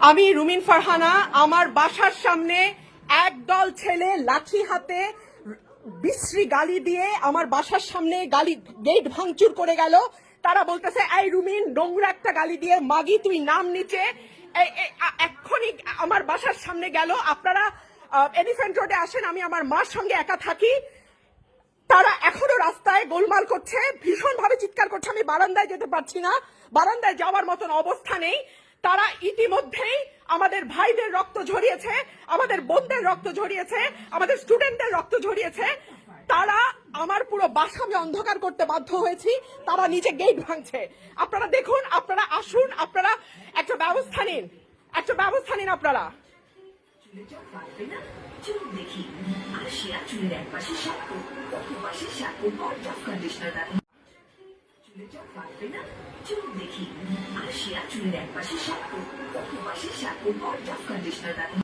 আমি রুমিন ফারহানা আমার বাসার সামনে একদল ছেলে লাঠি হাতে বিশ্রী গালি দিয়ে আমার বাসার সামনে গেট ভাঙচুর করে গেল। তারা বলতেছে এই রুমিন নোংরা একটা গালি দিয়ে মাগি তুই নাম নিচে। এক্ষুনি আমার বাসার সামনে গেল। আপনারা এলিফ্যান্ট রোডে আসেন, আমি আমার মার সঙ্গে একা থাকি। তারা এখনো রাস্তায় গোলমাল করছে, ভীষণ ভাবে চিৎকার করছে। আমি বারান্দায় যেতে পারছি না, বারান্দায় যাওয়ার মতন অবস্থা নেই। তারা ইতিমধ্যেই আমাদের ভাইদের রক্ত ঝরিয়েছে, আমাদের বোনদের রক্ত ঝরিয়েছে, আমাদের স্টুডেন্টদের রক্ত ঝরিয়েছে। তারা আমার পুরো বাসা আমি অন্ধকার করতে বাধ্য হয়েছি। তারা নিচে গেট ভাঙছে। আপনারা দেখুন, আপনারা আসুন, আপনারা একটা ব্যবস্থা নিন, একটা ব্যবস্থা নিন আপনারা। দেখি আসিয়া চুলের এক পাশে শ্যাম্পু, অপর পাশে শ্যাম্পু বরফ কন্ডিশনার ব্যবহার। চুলে চোখ ফাটবে না, চুল দেখি আসিয়া চুলের এক পাশে শ্যাম্পু, অপর পাশে শ্যাম্পু বরফ কন্ডিশনার ব্যবহার।